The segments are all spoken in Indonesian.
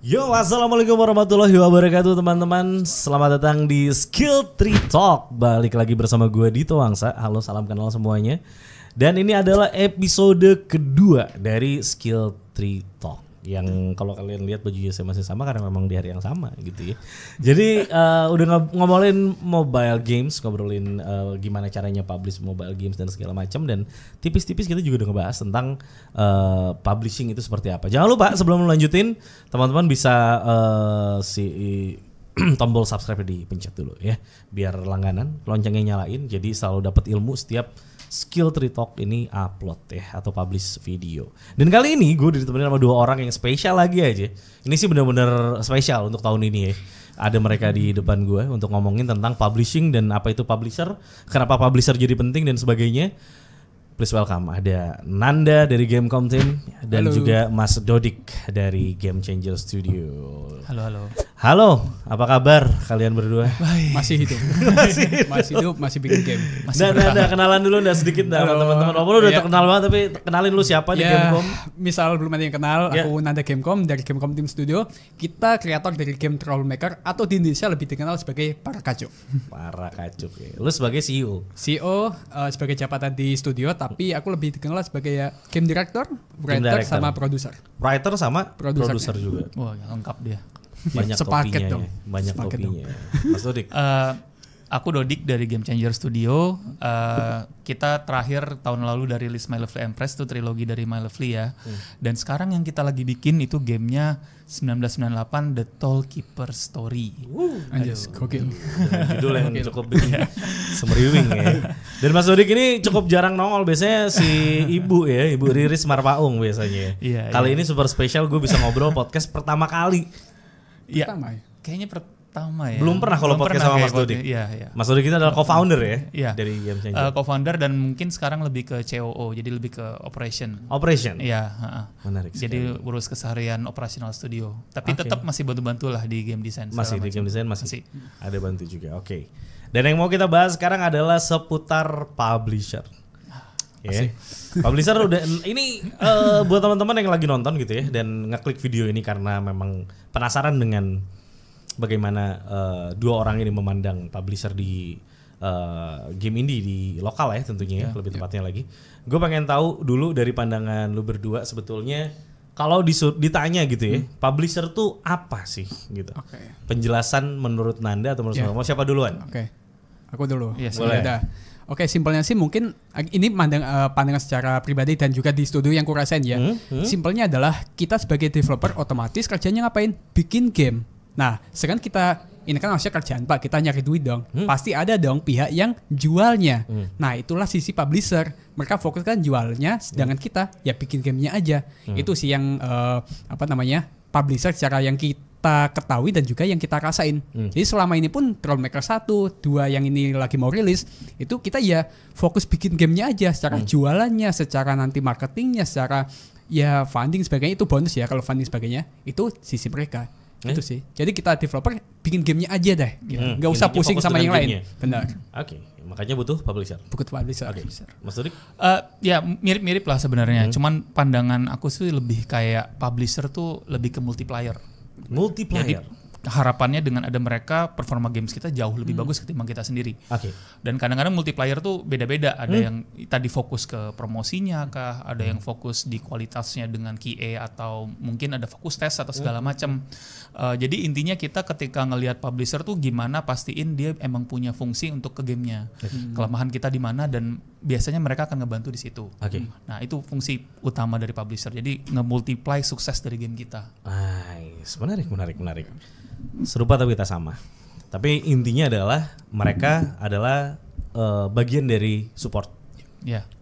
Yo, assalamualaikum warahmatullahi wabarakatuh teman-teman. Selamat datang di Skill Tree Talk. Balik lagi bersama gue Dito Wangsa. Halo, salam kenal semuanya. Dan ini adalah episode kedua dari Skill Tree Talk. Yang kalau kalian lihat bajunya saya masih sama karena memang di hari yang sama gitu ya. Jadi udah ngomongin mobile games, ngobrolin gimana caranya publish mobile games dan segala macam, dan tipis-tipis kita juga udah ngebahas tentang publishing itu seperti apa. Jangan lupa sebelum lanjutin teman-teman bisa tombol subscribe dipencet dulu ya, biar langganan, loncengnya nyalain, jadi selalu dapat ilmu setiap Skill Tree Talk ini upload ya atau publish video. Dan kali ini gue ditemenin sama dua orang yang spesial lagi aja. Ini sih benar-benar spesial untuk tahun ini ya. Ada mereka di depan gue untuk ngomongin tentang publishing dan apa itu publisher, kenapa publisher jadi penting dan sebagainya. Please welcome, ada Nanda dari Gamecom Team dan halo. juga Mas Dodik dari Game Changer Studio. Halo. Halo, apa kabar kalian berdua? Masih hidup. Masih hidup, masih bikin game. Nah, kenalan dulu sedikit sama teman-teman. Walaupun udah terkenal banget, tapi kenalin lu siapa di Gamecom? Misal belum ada yang kenal, aku Nanda Gamecom dari Gamecom Team Studio. Kita kreator dari game Trollmaker atau di Indonesia lebih dikenal sebagai Para Kacuk. Para Kacuk ya. Lu sebagai CEO? CEO sebagai jabatan di studio, tapi aku lebih dikenal sebagai game director, writer sama produser. Writer sama produser juga. Wah, lengkap dia. Banyak Sepaket topinya dong. Ya. Banyak Sepaket topinya. Mas Dodik. Aku Dodik dari Game Changer Studio. Kita terakhir tahun lalu dari rilis My Lovely Empress, itu trilogi dari My Lovely ya. Dan sekarang yang kita lagi bikin itu gamenya 1998 The Tollkeeper Story. Anjir, gokil. Judul yang cukup bikin semeriwing ya. Dan Mas Dodik ini cukup jarang nongol. Biasanya si ibu ya, Ibu Riris Marpaung biasanya. Iya, Kali ini super spesial, gue bisa ngobrol podcast pertama kali. Iya. Pertama ya? Kayaknya pertama ya. Belum pernah kalau podcast sama Mas Dodik. Iya. Mas Dodik kita adalah co-founder ya, Iya. dari Game Changer. Co-founder dan mungkin sekarang lebih ke COO, jadi lebih ke operation. Operation. Iya, Menarik. jadi urus keseharian operasional studio. Tapi tetap masih bantu-bantu lah di game design. Masih di game design masih Masih. ada bantu juga. Oke. Dan yang mau kita bahas sekarang adalah seputar publisher. Ya. Publisher udah ini buat teman-teman yang lagi nonton gitu ya dan ngeklik video ini karena memang penasaran dengan bagaimana dua orang ini memandang publisher di game indie di lokal ya tentunya ya, lebih tepatnya lagi. Gue pengen tahu dulu dari pandangan lu berdua sebetulnya kalau ditanya gitu ya, publisher tuh apa sih gitu. Penjelasan menurut Nanda atau menurut mau siapa duluan? Oke. Aku dulu. Yes, boleh. Oke, simpelnya sih mungkin ini pandangan secara pribadi dan juga di studio yang kurasain ya. Simpelnya adalah kita sebagai developer otomatis kerjanya ngapain? Bikin game. Nah, sekarang kita ini kan maksudnya kerjaan Pak, kita nyari duit dong. Pasti ada dong pihak yang jualnya. Nah, itulah sisi publisher. Mereka fokus kan jualnya, sedangkan kita ya bikin gamenya aja. Itu sih yang publisher secara yang kita ketahui dan juga yang kita rasain. Jadi selama ini pun Trollmaker 1, 2 yang ini lagi mau rilis, itu kita ya fokus bikin gamenya aja, secara jualannya, secara nanti marketingnya, secara ya funding sebagainya itu bonus ya. Kalau funding sebagainya itu sisi mereka. Itu sih. Jadi kita developer bikin gamenya aja deh. Nggak usah pusing sama yang lain. Benar. Oke. Makanya butuh publisher. Butuh publisher. Oke. Mas Dodik? Ya mirip-mirip lah sebenarnya. Cuman pandangan aku sih lebih kayak publisher tuh lebih ke multiplier. Multiplayer. Jadi harapannya dengan ada mereka performa games kita jauh lebih bagus ketimbang kita sendiri. Oke. Dan kadang-kadang multiplayer tuh beda-beda. Ada yang tadi fokus ke promosinya kah, ada yang fokus di kualitasnya dengan QA atau mungkin ada fokus tes atau segala macam. Jadi intinya kita ketika ngelihat publisher tuh gimana pastiin dia emang punya fungsi untuk ke gamenya. Kelemahan kita di mana dan biasanya mereka akan ngebantu di situ. Nah, itu fungsi utama dari publisher. Jadi nge-multiply sukses dari game kita. Nice. Menarik. Serupa tapi tak sama. Tapi intinya adalah mereka adalah bagian dari support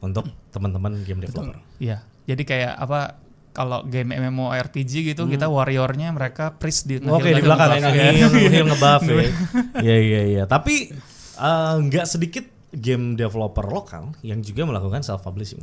untuk teman-teman game developer. Iya. Jadi kayak apa? Kalau game MMORPG gitu kita warriornya mereka priest di di belakang yang ngebuff ya. Iya. Tapi nggak sedikit game developer lokal yang juga melakukan self publishing.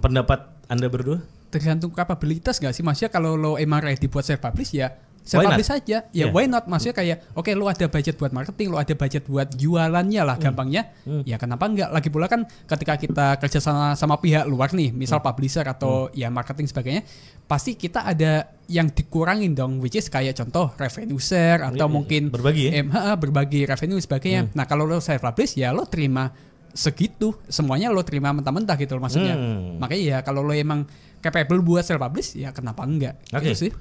Pendapat Anda berdua? Tergantung kapabilitas nggak sih, maksudnya kalau lo emang ready buat self publish ya self-publish aja. Ya why not? Maksudnya kayak oke, lu ada budget buat marketing, lu ada budget buat jualannya lah gampangnya. Ya kenapa enggak? Lagi pula kan ketika kita kerja sama pihak luar nih, misal publisher atau ya marketing sebagainya, pasti kita ada yang dikurangin dong, which is kayak contoh revenue share atau mungkin berbagi berbagi revenue sebagainya. Nah kalau lo self-publish ya lo terima segitu, semuanya lo terima mentah-mentah gitu loh maksudnya. Makanya ya kalau lo emang capable buat self-publish ya kenapa enggak? Gitu sih.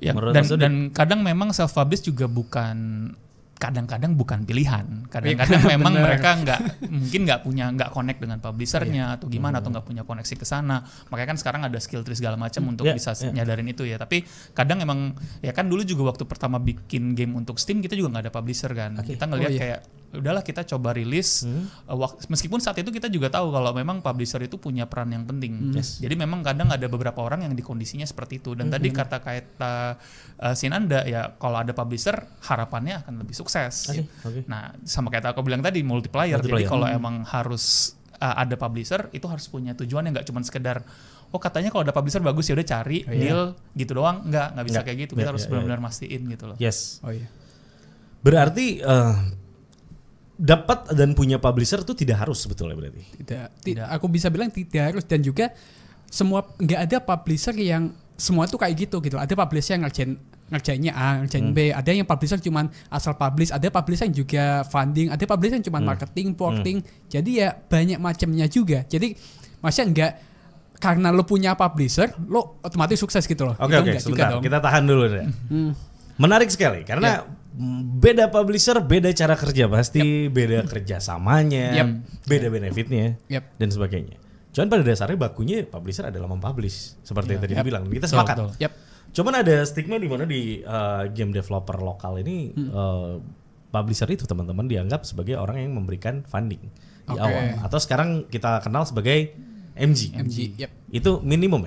Ya, dan kadang memang self-publish juga kadang-kadang bukan pilihan. Kadang-kadang memang mereka nggak connect dengan publishernya atau gimana, atau nggak punya koneksi ke sana. Makanya kan sekarang ada skill tree segala macam untuk bisa nyadarin itu ya. Tapi kadang emang ya kan dulu juga waktu pertama bikin game untuk Steam kita juga nggak ada publisher kan. Kita ngelihat kayak udahlah kita coba rilis. Meskipun saat itu kita juga tahu kalau memang publisher itu punya peran yang penting. Jadi memang kadang ada beberapa orang yang di kondisinya seperti itu. Dan tadi kata Sinanda ya kalau ada publisher harapannya akan lebih sukses. Nah sama kayak aku bilang tadi multiplier. Jadi kalau emang harus ada publisher itu harus punya tujuan yang nggak cuma sekedar katanya kalau ada publisher bagus ya udah cari deal gitu doang. Nggak bisa kayak gitu. Kita harus benar-benar mastiin gitu loh. Berarti dapat dan punya publisher itu tidak harus sebetulnya berarti. Tidak. Aku bisa bilang tidak harus, dan juga nggak ada publisher yang semua tuh kayak gitu. Ada publisher yang ngerjainnya A, ngerjain B, ada yang publisher cuman asal publish, ada publisher yang juga funding, ada publisher yang cuman marketing, porting. Jadi ya banyak macamnya juga. Jadi maksudnya enggak karena lo punya publisher, lo otomatis sukses gitu loh. Oke, sebentar. Kita tahan dulu ya. Menarik sekali karena beda publisher, beda cara kerja pasti, beda kerjasamanya, beda benefitnya dan sebagainya. Cuman pada dasarnya bakunya publisher adalah mempublish seperti yang tadi dibilang. Kita sepakat. Cuman ada stigma di mana di game developer lokal ini publisher itu teman-teman dianggap sebagai orang yang memberikan funding di awal, atau sekarang kita kenal sebagai MG. Itu minimum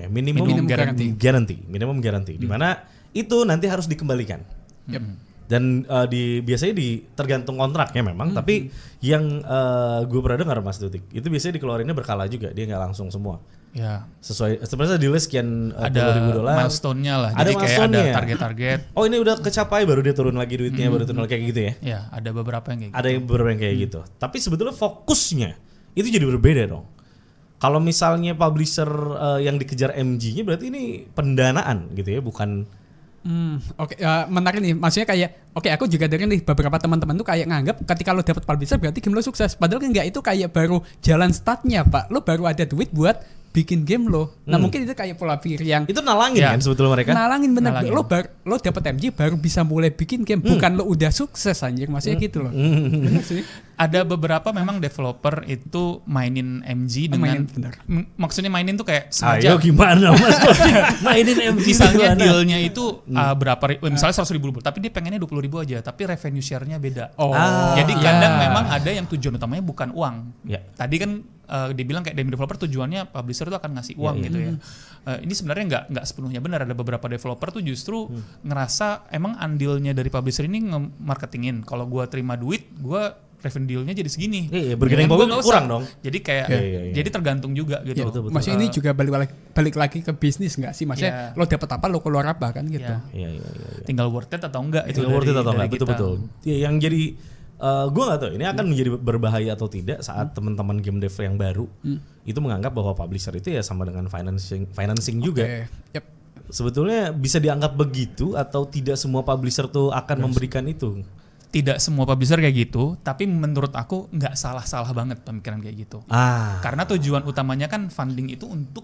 guarantee. Di mana itu nanti harus dikembalikan. Dan biasanya tergantung kontraknya memang, tapi yang gue pernah dengar Mas Tutik itu biasanya dikeluarinnya berkala juga, dia nggak langsung semua. Ya. Sebenarnya di list sekian ada $10,000 milestone-nya lah. Jadi kayak ada target-target. Oh ini udah kecapai baru dia turun lagi duitnya, baru turun lagi kayak gitu ya. Ya, ada beberapa yang kayak gitu. Ada beberapa yang kayak gitu. Tapi sebetulnya fokusnya itu jadi berbeda dong. Kalau misalnya publisher yang dikejar MG-nya berarti ini pendanaan gitu ya, bukan. Menarik nih. Maksudnya kayak aku juga dengar nih beberapa teman-teman tuh kayak nganggap ketika lo dapat publisher berarti game lo sukses. Padahal kan enggak, itu kayak baru jalan startnya, Pak. Lo baru ada duit buat bikin game lo. Nah, mungkin itu kayak pola pikir yang itu nalangin kan sebetulnya mereka. Nalangin bener. Lo dapat MG baru bisa mulai bikin game, bukan lo udah sukses anjir. Maksudnya gitu loh. Bener sih. Ada beberapa memang developer itu mainin MG dengan maksudnya mainin tuh kayak sengaja. Ayo gimana Mas? Mainin MG misalnya dealnya itu berapa misalnya 100.000 tapi dia pengennya 20.000 aja, tapi revenue share-nya beda. Jadi kadang memang ada yang tujuan utamanya bukan uang. Tadi kan dibilang kayak game developer tujuannya publisher tuh akan ngasih uang gitu ya. Ini sebenarnya nggak sepenuhnya benar. Ada beberapa developer tuh justru ngerasa emang andilnya dari publisher ini nge-marketingin. Kalau gua terima duit, gua revenue deal-nya jadi segini. Bergening kurang dong. Jadi kayak jadi tergantung juga gitu. Betul. Maksudnya ini juga balik lagi ke bisnis nggak sih? Maksudnya lo dapat apa, lo keluar apa kan gitu. Tinggal worth it atau enggak itu. Betul. Yang jadi gue nggak tahu ini akan menjadi berbahaya atau tidak saat teman-teman game dev yang baru itu menganggap bahwa publisher itu ya sama dengan financing juga. Sebetulnya bisa dianggap begitu atau tidak semua publisher tuh akan memberikan itu? Tidak semua publisher kayak gitu, tapi menurut aku nggak salah-salah banget pemikiran kayak gitu. Karena tujuan utamanya kan funding itu untuk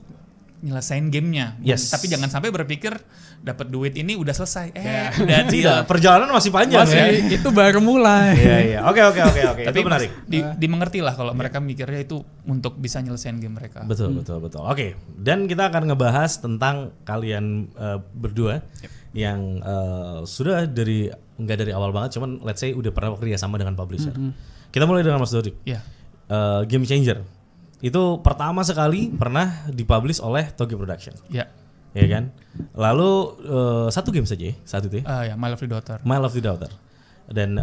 nyelesain gamenya. Tapi jangan sampai berpikir dapat duit ini udah selesai. Udah tidak. Perjalanan masih panjang ya. Itu baru mulai. Oke. Tapi itu menarik. Dimengerti lah kalau mereka mikirnya itu untuk bisa nyelesain game mereka. Betul. Oke. Dan kita akan ngebahas tentang kalian berdua yang sudah nggak dari awal banget, cuman let's say udah pernah bekerja sama dengan publisher. Kita mulai dengan Mas Dodik. Game Changer itu pertama sekali pernah dipublish oleh Toge Production. Ya kan. Lalu satu game saja saat itu ya. My Lovely Daughter. My Lovely Daughter. Dan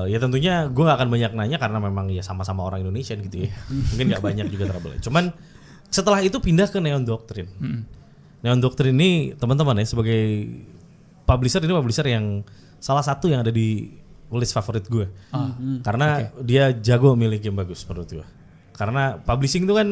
ya tentunya gue gak akan banyak nanya karena memang ya sama-sama orang Indonesia gitu ya. Mungkin gak banyak juga trouble. Cuman setelah itu pindah ke Neon Doctrine. Neon Doctrine ini teman-teman ya sebagai publisher yang salah satu yang ada di list favorit gue. Karena dia jago milih game bagus menurut gue. Karena publishing itu kan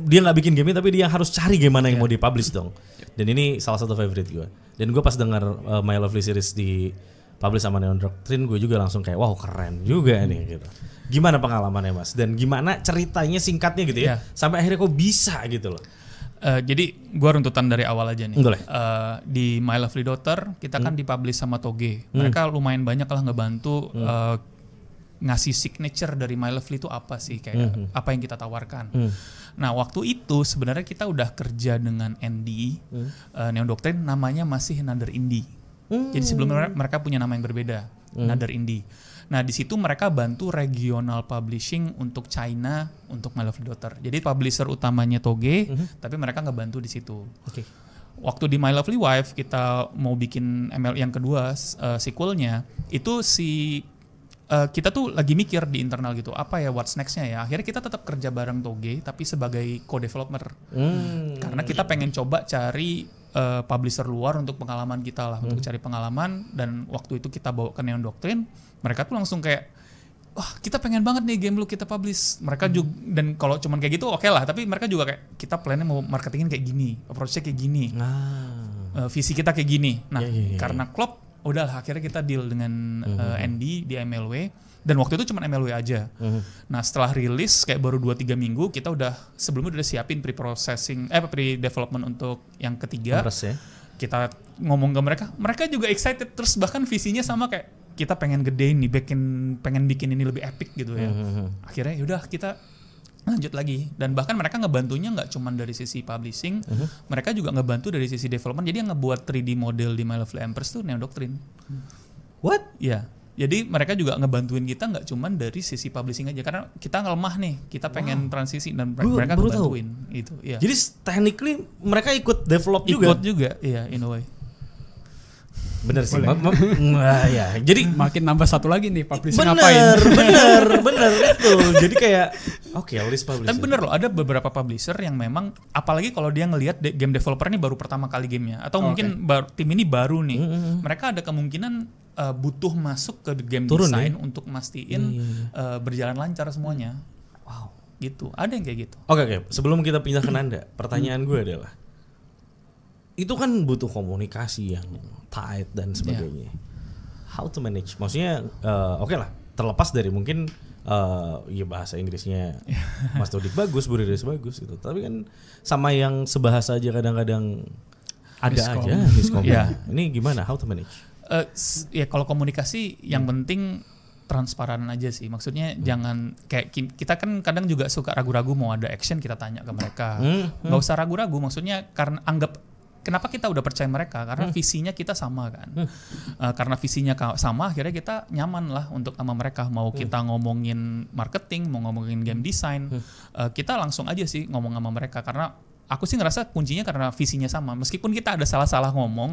dia nggak bikin game tapi dia harus cari game mana yang mau dipublish dong. Dan ini salah satu favorite gue. Dan gue pas dengar My Lovely Series di publish sama Neon Doctrine, gue juga langsung kayak wow keren juga nih gitu. Gimana pengalamannya Mas? Dan gimana ceritanya singkatnya gitu ya? Sampai akhirnya kok bisa gitu loh. Jadi gue runtutan dari awal aja nih. Boleh. Di My Lovely Daughter kita kan dipublish sama Toge. Mereka lumayan banyak lah ngebantu ngasih signature dari My Lovely itu apa sih, kayak apa yang kita tawarkan. Nah waktu itu sebenarnya kita udah kerja dengan ND, Neon Doctrine, namanya masih Another Indie. Jadi sebelumnya mereka punya nama yang berbeda, Another Indie. Nah di situ mereka bantu regional publishing untuk China, untuk My Lovely Daughter. Jadi publisher utamanya Toge, tapi mereka ngebantu di situ. Waktu di My Lovely Wife kita mau bikin ML yang kedua, sequelnya, itu kita tuh lagi mikir di internal gitu, apa ya what's next-nya ya. Akhirnya kita tetap kerja bareng Toge tapi sebagai co-developer. Karena kita pengen coba cari publisher luar untuk pengalaman kita lah, untuk cari pengalaman. Dan waktu itu kita bawa ke Neon Doctrine, mereka tuh langsung kayak, wah kita pengen banget nih game lu kita publish. Mereka juga, dan kalau cuman kayak gitu oke lah, tapi mereka juga kayak, kita plannya mau marketingin kayak gini, approach-nya kayak gini, visi kita kayak gini. Nah karena klop, udahlah akhirnya kita deal dengan ND di MLW, dan waktu itu cuma MLW aja. Nah setelah rilis kayak baru 2-3 minggu kita sebelumnya udah siapin pre-development untuk yang ketiga. Kita ngomong ke mereka juga excited, terus bahkan visinya sama kayak kita pengen gedein nih, pengen bikin ini lebih epic gitu ya. Akhirnya yaudah kita lanjut lagi, dan bahkan mereka ngebantunya nggak cuma dari sisi publishing, mereka juga ngebantu dari sisi development. Jadi yang ngebuat 3D model di My Lovely Empress tuh Neon Doctrine. What? Ya, jadi mereka juga ngebantuin kita nggak cuma dari sisi publishing aja, karena kita lemah nih, kita pengen transisi, dan mereka ngebantuin itu. Ya. Jadi technically mereka ikut develop ikut juga, iya in a way. Bener sih, ya. Jadi makin nambah satu lagi nih publisher ngapain? Bener itu. Jadi kayak list publisher. Tapi bener loh, ada beberapa publisher yang memang, apalagi kalau dia ngelihat game developer ini baru pertama kali gamenya, atau mungkin tim ini baru nih, mereka ada kemungkinan butuh masuk ke game design untuk mastiin berjalan lancar semuanya. Wow, gitu. Ada yang kayak gitu. Oke. Sebelum kita pindah ke Nanda, pertanyaan gue adalah, itu kan butuh komunikasi yang tight dan sebagainya. How to manage? Maksudnya lah, terlepas dari mungkin bahasa Inggrisnya Mas Dodik bagus, Bu Riris bagus gitu. Tapi kan sama yang sebahasa aja kadang-kadang ada aja miskom. Ini gimana? How to manage? Ya kalau komunikasi yang penting transparan aja sih. Maksudnya jangan kayak kita kan kadang juga suka ragu-ragu mau ada action, kita tanya ke mereka. Nggak usah ragu-ragu, maksudnya karena kenapa kita udah percaya mereka? Karena visinya kita sama kan. Karena visinya sama, akhirnya kita nyaman lah untuk sama mereka. Mau kita ngomongin marketing, mau ngomongin game design, kita langsung aja sih ngomong sama mereka. Karena aku sih ngerasa kuncinya karena visinya sama. Meskipun kita ada salah-salah ngomong,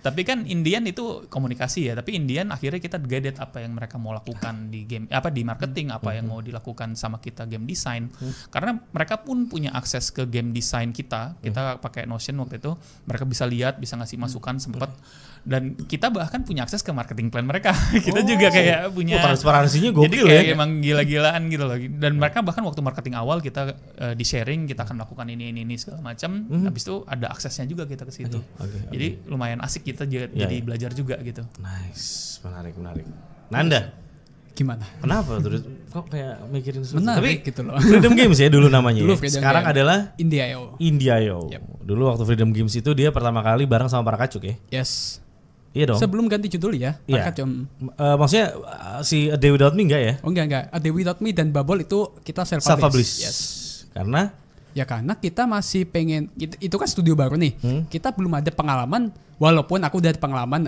tapi kan Indian itu komunikasi ya. Tapi Indian akhirnya kita guided apa yang mereka mau lakukan di game, di marketing, apa yang mau dilakukan sama kita game design. Karena mereka pun punya akses ke game design kita. Kita pakai Notion waktu itu, mereka bisa lihat, bisa ngasih masukan sempat. Dan kita bahkan punya akses ke marketing plan mereka. Kita juga kayak punya transparansinya gokil. Jadi kayak emang gila-gilaan gitu loh. Dan mereka bahkan waktu marketing awal kita di sharing, kita akan melakukan ini segala macam. Habis itu ada aksesnya juga kita ke situ. Jadi lumayan asik kita jadi belajar juga gitu. Nice, menarik. Nanda, gimana? Kenapa tuh? Kok kayak mikirin sesuatu? Menarik gitu loh. Freedom Games ya dulu namanya. Sekarang Game. adalah Indie.io. Yep. Dulu waktu Freedom Games itu dia pertama kali bareng sama para kacuk ya. Yes. Iya dong. Sebelum ganti judul ya. Iya. Maksudnya si A Day Without Me enggak ya? Oh enggak. A Day Without Me dan Bubble itu kita self-publish. Yes. Karena kita masih pengen, itu kan studio baru nih. Kita belum ada pengalaman, walaupun aku udah ada pengalaman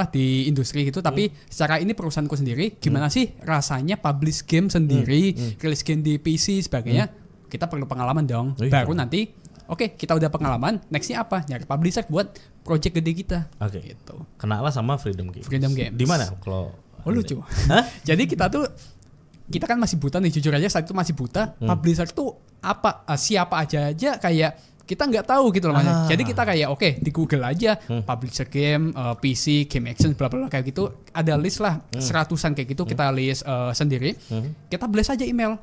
di industri gitu, tapi secara ini perusahaanku sendiri, gimana sih rasanya publish game sendiri, rilis game di PC sebagainya. Kita perlu pengalaman dong. Baru nanti kita udah pengalaman, nextnya apa? Nyari publisher buat project gede kita. Gitu. Kenalah sama Freedom Games. Di mana kalau lucu. Jadi kita kan masih buta nih, jujur aja saat itu masih buta. Publisher tuh siapa aja kayak kita nggak tahu gitu loh Mas. Jadi kita kayak oke di Google aja publisher game, PC, game action bla bla kayak gitu, ada list lah seratusan kayak gitu kita list sendiri. Kita blast aja email.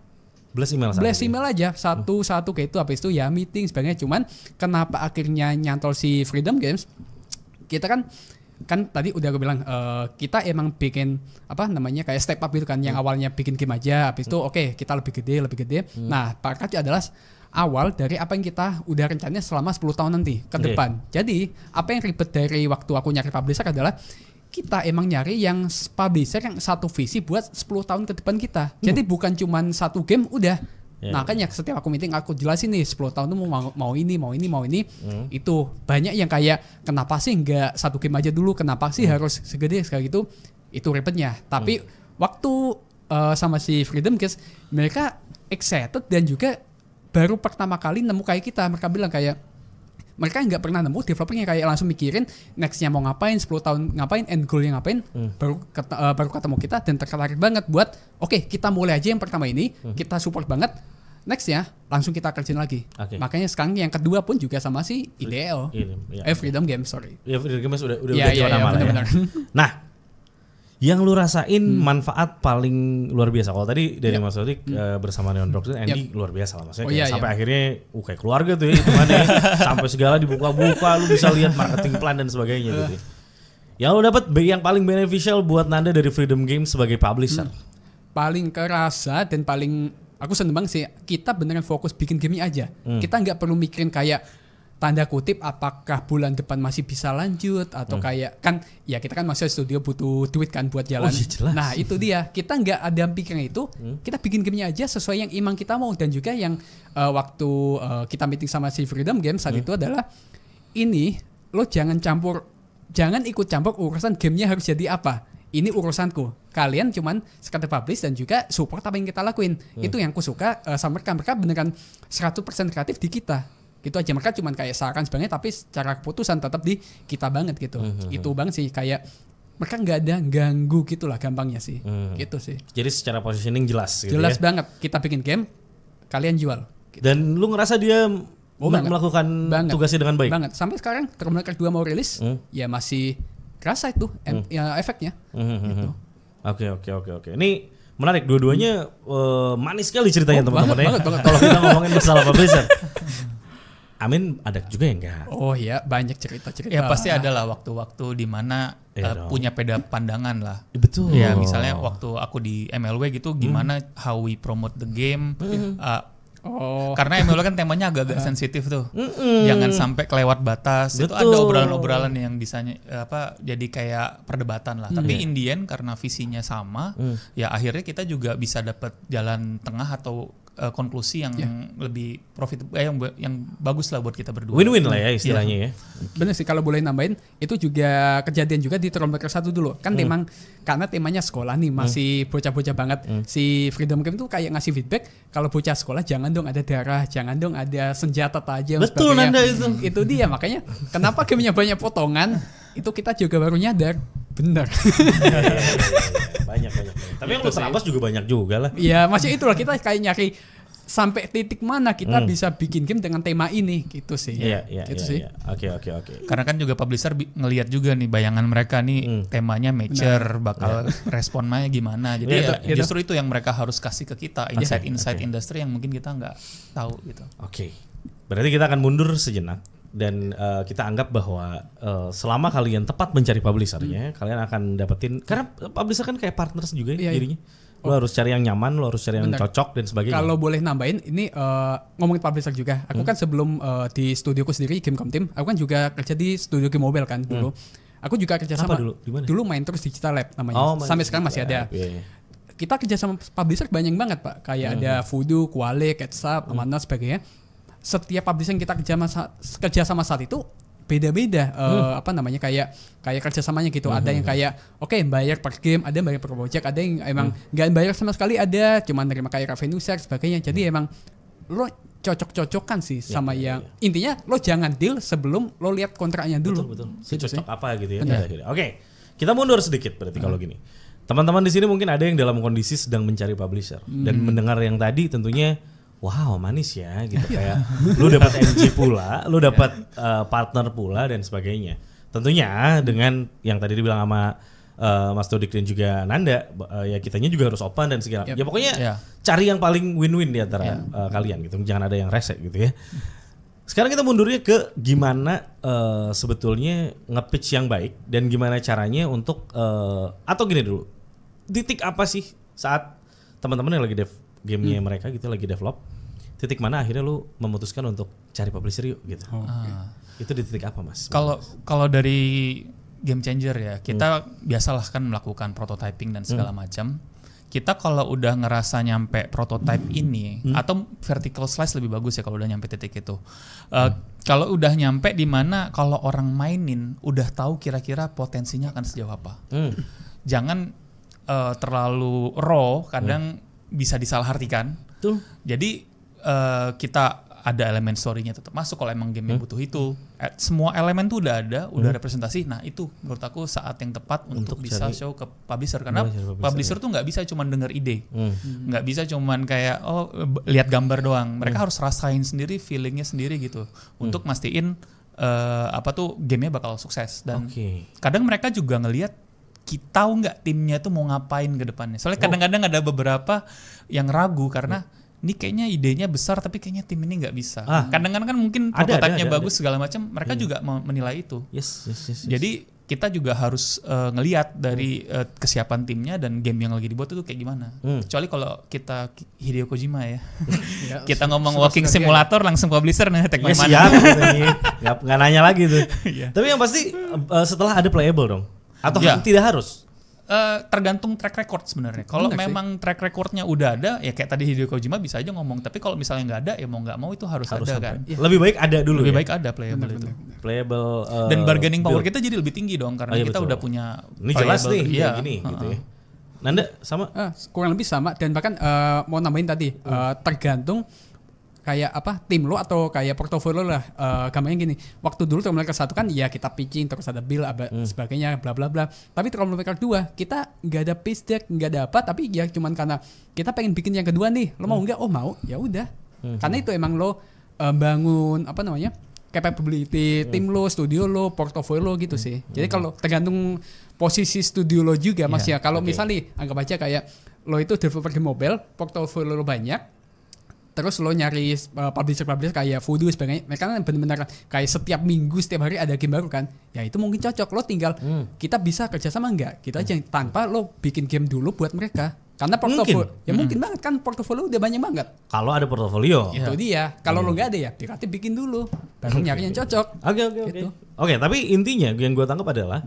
Blast email aja satu kayak itu, habis itu ya meeting sebagainya. Cuman kenapa akhirnya nyantol si Freedom Games? Kita kan tadi udah gue bilang kita emang bikin apa namanya kayak step up gitu kan, yang awalnya bikin game aja, habis itu oke, kita lebih gede. Nah, Parkat adalah awal dari apa yang kita udah rencananya selama 10 tahun nanti ke depan. Jadi apa yang ribet dari waktu aku nyari publisher adalah kita emang nyari yang publisher yang satu visi buat 10 tahun ke depan kita. Jadi bukan cuman satu game udah. Nah kan ya setiap aku meeting aku jelasin nih 10 tahun itu mau ini. Itu banyak yang kayak kenapa sih nggak satu game aja dulu, kenapa sih harus segede kayak gitu. Itu ribetnya. Tapi waktu sama si Freedom Games mereka excited dan juga baru pertama kali nemu kayak kita. Mereka bilang kayak mereka nggak pernah nemu developernya kayak langsung mikirin nextnya mau ngapain, 10 tahun ngapain, end goalnya ngapain. Baru ketemu kita dan tertarik banget buat oke, kita mulai aja yang pertama ini, kita support banget. Nextnya langsung kita kerjain lagi. Makanya sekarang yang kedua pun juga sama si IDEO. Freedom Games, sorry. Ya Freedom Games udah nama lah ya. Nah, yang lu rasain manfaat paling luar biasa. Kalau tadi dari Mas Sodik bersama Neon Brox Andy luar biasa lah, maksudnya sampai akhirnya kayak keluarga tuh ya hitungannya ya. Sampai segala dibuka-buka, lu bisa lihat marketing plan dan sebagainya gitu. Yang lu dapat yang paling beneficial buat Nanda dari Freedom Games sebagai publisher. Paling kerasa dan paling aku seneng banget sih, kita beneran fokus bikin gamenya aja. Kita nggak perlu mikirin kayak tanda kutip apakah bulan depan masih bisa lanjut atau kayak kan ya kita kan masih studio butuh duit kan buat jalan. Nah itu dia, kita nggak ada pikiran itu, kita bikin gamenya aja sesuai yang imang kita mau. Dan juga yang waktu kita meeting sama si Freedom Games saat itu adalah ini lo jangan ikut campur urusan gamenya harus jadi apa. Ini urusanku. Kalian cuman sekadar publish dan juga support apa yang kita lakuin. Itu yang aku suka sama mereka beneran 100% kreatif di kita. Gitu aja, mereka cuman kayak saran sebenarnya tapi secara keputusan tetap di kita banget gitu. Itu banget sih, kayak mereka nggak ada ganggu gitulah gampangnya sih. Gitu sih. Jadi secara positioning jelas gitu. Jelas banget, kita bikin game, kalian jual. Gitu. Dan lu ngerasa dia melakukan tugasnya dengan baik? Banget. Sampai sekarang Terminator 2 mau rilis, ya masih kerasa itu ya efeknya. Gitu. Oke. Ini menarik, dua-duanya manis sekali ceritanya teman-teman ya. Kalau kita ngomongin masalah publisher. Amin ada juga yang enggak. Oh iya, banyak cerita-cerita. Ya pasti ada lah waktu-waktu di mana punya beda pandangan lah. Betul. Ya misalnya waktu aku di MLW gitu, gimana how we promote the game. Karena MLW kan temanya agak-agak sensitif tuh. Jangan sampai kelewat batas. Betul. Itu ada obrolan-obrolan yang bisa jadi kayak perdebatan lah. Tapi in the end karena visinya sama, ya akhirnya kita juga bisa dapat jalan tengah atau konklusi yang lebih profitable, yang bagus lah buat kita berdua. Win-win lah ya istilahnya ya. Bener sih, kalau boleh nambahin, itu juga kejadian juga di Thronebreaker 1 dulu. Kan karena temanya sekolah nih, masih bocah-bocah banget. Si Freedom Game tuh kayak ngasih feedback, kalau bocah sekolah jangan dong ada darah, jangan dong ada senjata tajam. Betul Nanda itu. Itu dia, makanya kenapa gamenya banyak potongan, itu kita juga baru nyadar. Bener. Banyak. Tapi yang lu terabas juga banyak juga lah. Iya, maksudnya itulah kita kayak nyari sampai titik mana kita bisa bikin game dengan tema ini gitu sih. Iya. Oke. Karena kan juga publisher ngelihat juga nih bayangan mereka nih temanya mature, bakal responnya gimana. Jadi justru itu yang mereka harus kasih ke kita, insight industri yang mungkin kita nggak tahu gitu. Oke. Berarti kita akan mundur sejenak. Dan kita anggap bahwa selama kalian tepat mencari publishernya, kalian akan dapetin, karena publisher kan kayak partners juga ya dirinya. Lo harus cari yang nyaman, lo harus cari yang cocok dan sebagainya. Kalau boleh nambahin, ini ngomongin publisher juga. Aku kan sebelum di studioku sendiri, Gamecom Team, aku kan juga kerja di studio game mobile kan dulu. Aku juga kerja sama dulu Main Terus Digital Lab namanya. Sampai sekarang masih ada. Kita kerja sama publisher banyak banget Pak. Kayak ada Voodoo, Quale, Ketchup, Amanda sebagainya. Setiap publisher yang kita kerja sama saat itu beda-beda kayak kerjasamanya gitu. Ada yang kayak bayar per game, ada yang bayar per project, ada yang emang nggak bayar sama sekali, ada cuma nerima kayak revenue share sebagainya. Jadi emang lo cocok-cocokan sih sama yang intinya lo jangan deal sebelum lo lihat kontraknya dulu. Betul. Cocok apa gitu ya. Oke, kita mundur sedikit berarti kalau gini. Teman-teman di sini mungkin ada yang dalam kondisi sedang mencari publisher dan mendengar yang tadi tentunya wow manis ya gitu kayak lu dapat MG pula, lu dapat partner pula dan sebagainya. Tentunya dengan yang tadi dibilang sama Mas Dodik dan juga Nanda, ya kitanya juga harus open dan segala. Ya pokoknya cari yang paling win-win di antara kalian gitu. Jangan ada yang rese gitu ya. Sekarang kita mundurnya ke gimana sebetulnya nge-pitch yang baik dan gimana caranya untuk atau gini dulu. Titik apa sih saat teman-teman yang lagi dev gamenya mereka gitu lagi develop, titik mana akhirnya lu memutuskan untuk cari publisher yuk gitu. Itu di titik apa Mas? Kalau dari game changer ya, kita biasalah kan melakukan prototyping dan segala macam. Kita kalau udah ngerasa nyampe prototype ini atau vertical slice lebih bagus ya kalau udah nyampe titik itu. Kalau udah nyampe di mana kalau orang mainin udah tahu kira-kira potensinya akan sejauh apa. Jangan terlalu raw, kadang bisa disalahartikan. Jadi kita ada elemen story-nya tetap masuk kalau emang game yang butuh itu. Semua elemen tuh udah ada, udah representasi. Nah itu menurut aku saat yang tepat untuk bisa show ke publisher. Karena publisher tuh nggak bisa cuma denger ide, nggak bisa cuma kayak lihat gambar doang. Mereka harus rasain sendiri, feelingnya sendiri gitu, untuk mastiin apa tuh gamenya bakal sukses. Dan kadang mereka juga ngelihat kita tahu nggak timnya tuh mau ngapain ke depannya. Soalnya kadang-kadang ada beberapa yang ragu karena ini kayaknya idenya besar tapi kayaknya tim ini nggak bisa. Kadang-kadang kan mungkin prototype-nya bagus segala macam, mereka juga menilai itu. Yes. Jadi kita juga harus ngelihat dari kesiapan timnya dan game yang lagi dibuat itu kayak gimana. Kecuali kalau kita Hideo Kojima ya. Kita ngomong walking simulator langsung publisher nih tag mana. Siap nggak nanya lagi tuh. Tapi yang pasti setelah ada playable dong. Atau tidak harus? Tergantung track record sebenarnya. Kalau memang track recordnya udah ada, ya kayak tadi Hideo Kojima bisa aja ngomong. Tapi kalau misalnya nggak ada, ya mau nggak mau itu harus ada kan. Lebih baik ada dulu. Lebih baik ada playable itu. Playable. Dan bargaining power kita jadi lebih tinggi dong karena kita udah punya. Ini jelas nih, gini gitu ya. Nanda sama? Kurang lebih sama dan bahkan mau nambahin tadi tergantung kayak apa tim lo atau kayak portofolio lah. Gampangnya gini, waktu dulu Tomb Raider 1 kan ya kita pitching terus ada build sebagainya bla bla bla. Tapi Tomb Raider 2 kita nggak ada pitch deck, nggak ada apa, tapi ya cuman karena kita pengen bikin yang kedua nih. Lo mau nggak? Oh mau, ya udah. Karena itu emang lo bangun apa namanya capability tim lo, studio lo, portofolio lo gitu sih. Jadi kalau tergantung posisi studio lo juga mas ya. Kalau misalnya anggap aja kayak lo itu developer game mobile, portofolio lo banyak. Terus lo nyari publisher kayak Voodoo sebagainya, mereka kan benar-benar kayak setiap minggu, setiap hari ada game baru kan. Ya itu mungkin cocok, lo tinggal kita bisa kerjasama enggak? Kita aja tanpa lo bikin game dulu buat mereka. Karena portofolio, ya mungkin banget kan portofolio udah banyak banget. Kalau ada portofolio. Itu dia. Kalau lo nggak ada ya, berarti bikin dulu. Baru nyari yang cocok. Oke, tapi intinya yang gue tangkap adalah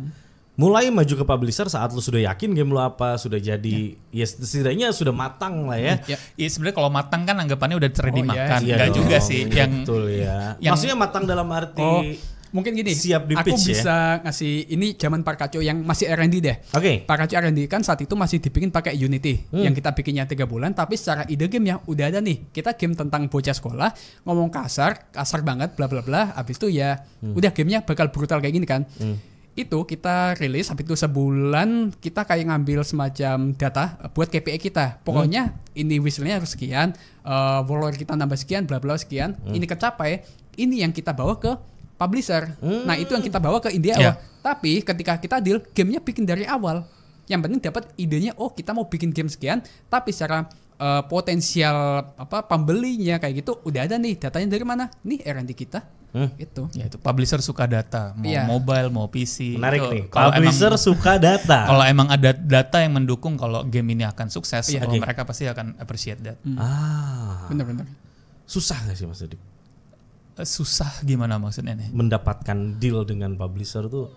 mulai maju ke publisher saat lu sudah yakin game lu apa, sudah jadi ya setidaknya sudah matang lah ya. Iya sebenarnya kalau matang kan anggapannya udah ready makan. Enggak juga sih yang betul ya. Maksudnya matang dalam arti mungkin gini, siap di pitch aku bisa ngasih ini zaman Parkaco yang masih R&D deh. Parkaco R&D kan saat itu masih dibikin pakai Unity yang kita bikinnya 3 bulan, tapi secara ide game ya udah ada nih. Kita game tentang bocah sekolah ngomong kasar banget bla bla bla. Habis itu ya udah gamenya bakal brutal kayak gini kan. Itu kita rilis habis itu sebulan kita kayak ngambil semacam data buat KPI kita. Pokoknya ini whistle-nya harus sekian, follower kita nambah sekian, bla bla sekian. Ini kecapai, ini yang kita bawa ke publisher. Nah, itu yang kita bawa ke ide awal. Tapi ketika kita deal, gamenya bikin dari awal. Yang penting dapat idenya, oh kita mau bikin game sekian, tapi secara potensial pembelinya kayak gitu udah ada nih, datanya dari mana? Nih R&D kita. Itu. Ya itu publisher suka data, mau mobile, mau PC. Menarik itu, nih. Publisher suka data. Kalau emang ada data yang mendukung kalau game ini akan sukses, mereka pasti akan appreciate that. Benar-benar. Susah nggak sih Mas Dodik? Susah gimana maksudnya nih? Mendapatkan deal dengan publisher tuh?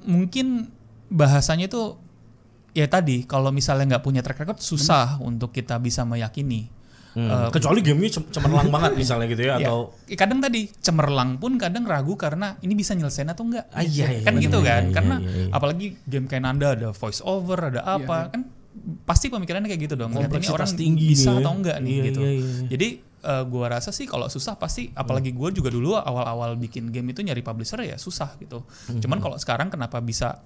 Mungkin bahasanya tuh ya tadi kalau misalnya nggak punya track record susah untuk kita bisa meyakini. Kecuali gamenya cemerlang banget misalnya gitu ya atau kadang tadi cemerlang pun kadang ragu karena ini bisa nyelesain atau enggak kan bener, gitu kan karena apalagi game kayak Nanda ada voice over ada apa kan pasti pemikirannya kayak gitu dong ini orang tinggi bisa atau enggak nih gitu jadi gua rasa sih kalau susah pasti apalagi gua juga dulu awal-awal bikin game itu nyari publisher ya susah gitu cuman kalau sekarang kenapa bisa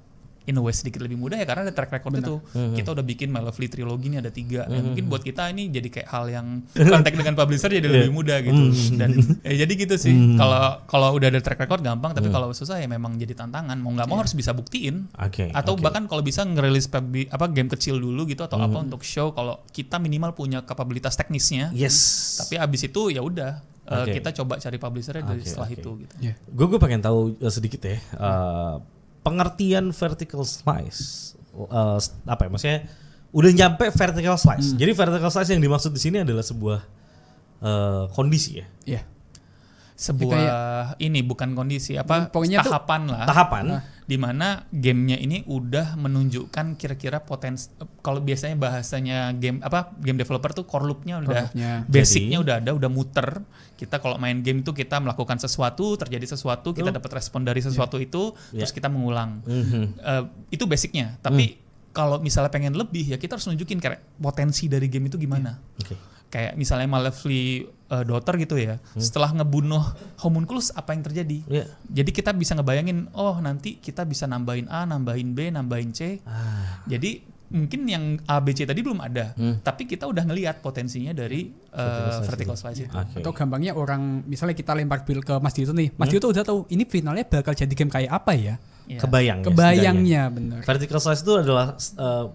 in a way sedikit lebih mudah ya karena ada track record itu. Kita udah bikin My Lovely Trilogy ini ada 3. Ya, mungkin buat kita ini jadi kayak hal yang kontak dengan publisher jadi lebih mudah gitu. Dan jadi gitu sih. Kalau udah ada track record gampang, tapi kalau susah ya memang jadi tantangan. Mau nggak mau harus bisa buktiin. Atau bahkan kalau bisa ngerilis game kecil dulu gitu atau apa untuk show kalau kita minimal punya kapabilitas teknisnya. Tapi abis itu ya udah. Kita coba cari publishernya dari setelah itu gitu. Gue pengen tahu sedikit ya pengertian vertical slice apa ya maksudnya udah nyampe vertical slice. Jadi vertical slice yang dimaksud di sini adalah sebuah kondisi ya. Sebuah ini bukan kondisi pokoknya tahapan di mana gamenya ini udah menunjukkan kira-kira potensi. Kalau biasanya bahasanya game developer tuh core loop-nya udah basicnya udah muter. Kita kalau main game itu kita melakukan sesuatu, terjadi sesuatu, kita dapat respon dari sesuatu itu, terus kita mengulang. Itu basicnya. Tapi kalau misalnya pengen lebih ya kita harus nunjukin kayak potensi dari game itu gimana. Kayak misalnya My Lovely Daughter gitu ya. Setelah ngebunuh homunculus apa yang terjadi? Jadi kita bisa ngebayangin nanti kita bisa nambahin A, nambahin B, nambahin C. Jadi mungkin yang A, B, C tadi belum ada, tapi kita udah ngelihat potensinya dari vertical slice itu. Atau gampangnya orang misalnya kita lempar build ke Mas Dito nih, Mas Dito udah tahu ini finalnya bakal jadi game kayak apa ya. Kebayangnya benar. Vertical slice itu adalah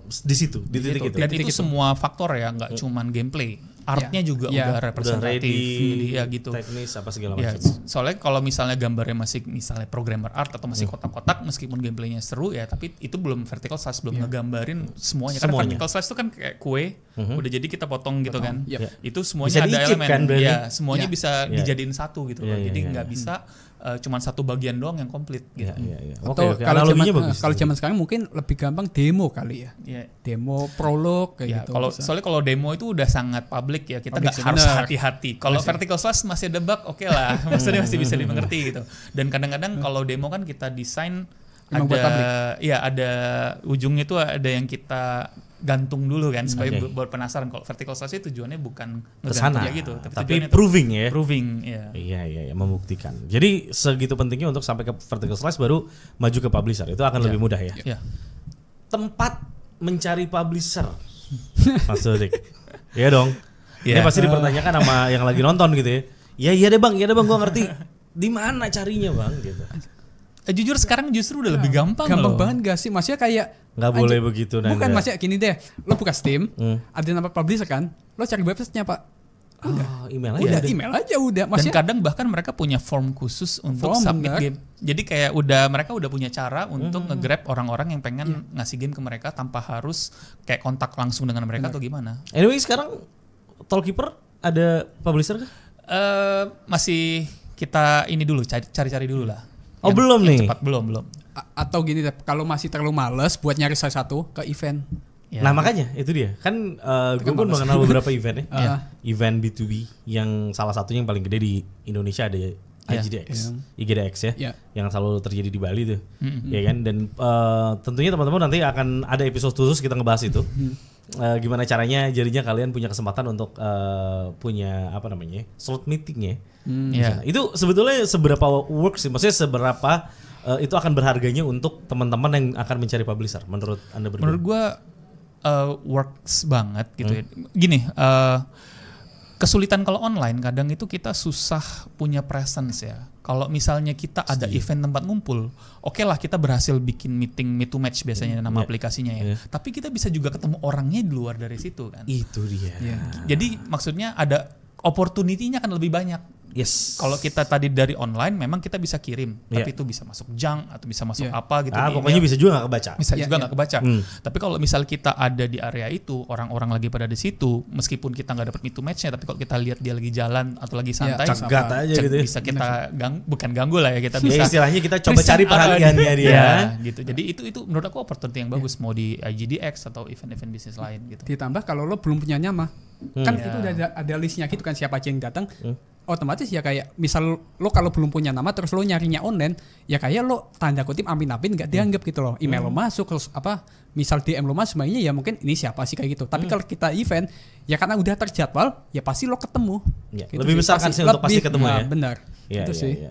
di situ, di titik itu. Dan itu semua faktor ya, nggak cuman gameplay. Artnya juga udah representatif, udah gitu. Teknis apa segala macam. Soalnya kalau misalnya gambarnya masih misalnya programmer art atau masih kotak-kotak, meskipun gameplaynya seru ya, tapi itu belum vertical slice, belum ngegambarin semuanya. Karena vertical slice itu kan kayak kue, udah jadi kita potong gitu kan. Itu semuanya bisa ada elemen, semuanya bisa dijadiin satu gitu. Jadi nggak bisa cuman satu bagian doang yang komplit gitu. Atau kalau zaman sekarang mungkin lebih gampang demo kali ya. Demo prolog kayak gitu. Soalnya kalau demo itu udah sangat public ya, kita nggak harus hati-hati. Kalau vertical slice masih ada bug, oke lah, maksudnya masih bisa dimengerti gitu. Dan kadang-kadang kalau demo kan kita desain ada ujungnya itu ada yang kita gantung dulu kan supaya buat penasaran. Kalau vertical slice tujuannya bukan ngegantung gitu, tapi proving ya. Iya, membuktikan. Jadi segitu pentingnya untuk sampai ke vertical slice baru maju ke publisher. Itu akan lebih mudah ya. Tempat mencari publisher. Mas Dodik. Iya dong. Ini pasti dipertanyakan sama yang lagi nonton gitu ya. Iya deh bang, gue ngerti. Di mana carinya bang gitu. Jujur sekarang justru udah lebih gampang banget gak sih? Maksudnya kayak nggak boleh begitu. Bukan maksudnya gini deh, lo buka Steam, ada nama publisher kan, lo cari websitenya pak. Email aja udah. Maksudnya, dan kadang bahkan mereka punya form khusus untuk submit game. Jadi kayak mereka udah punya cara untuk nge-grab orang-orang yang pengen ngasih game ke mereka tanpa harus kayak kontak langsung dengan mereka atau gimana. Anyway sekarang Tollkeeper ada publisher kah? Masih kita ini dulu cari-cari dulu lah. Belum nih. Cepat belum. Atau gini deh, kalau masih terlalu males buat nyari salah satu ke event. Nah makanya itu dia kan gue pun mengenal beberapa event event B2B yang salah satunya yang paling gede di Indonesia ada IGDX ya, yang selalu terjadi di Bali tuh, ya kan. Dan tentunya teman-teman nanti akan ada episode khusus kita ngebahas itu, gimana caranya jadinya kalian punya kesempatan untuk punya slot meeting ya. Itu sebetulnya seberapa works sih, maksudnya seberapa itu akan berharganya untuk teman-teman yang akan mencari publisher menurut Anda berdua? Menurut gue works banget gitu ya. Gini, kesulitan kalau online kadang itu kita susah punya presence ya. Kalau misalnya kita ada event tempat ngumpul, oke lah kita berhasil bikin meeting meet to match biasanya nama aplikasinya ya. Tapi kita bisa juga ketemu orangnya di luar dari situ kan. Itu dia. Jadi maksudnya ada opportunity-nya akan lebih banyak. Yes. Kalau kita tadi dari online memang kita bisa kirim, tapi itu bisa masuk junk atau bisa masuk apa gitu. Pokoknya bisa juga nggak kebaca. Bisa juga nggak kebaca. Tapi kalau misal kita ada di area itu, orang-orang lagi pada di situ, meskipun kita nggak dapat meet to match-nya, tapi kalau kita lihat dia lagi jalan atau lagi santai, cegat aja gitu. Bisa kita bukan ganggu lah ya, kita bisa. Istilahnya kita coba cari perhatiannya dia. Gitu. Jadi itu menurut aku opportunity yang bagus mau di IGDX atau event-event bisnis lain gitu. Ditambah kalau lo belum punya nama, kan itu udah ada listnya gitu kan siapa aja yang datang. Otomatis ya kayak misal lo kalau belum punya nama terus lo nyarinya online ya kayak lo tanda kutip ampin-ampin nggak dianggap gitu loh. Email lo masuk terus misal DM lo masuk mainnya ya mungkin ini siapa sih kayak gitu. Tapi kalau kita event ya karena udah terjadwal ya pasti lo ketemu. Gitu lebih besar kan sih untuk pasti ketemu ya. Benar. Itu sih.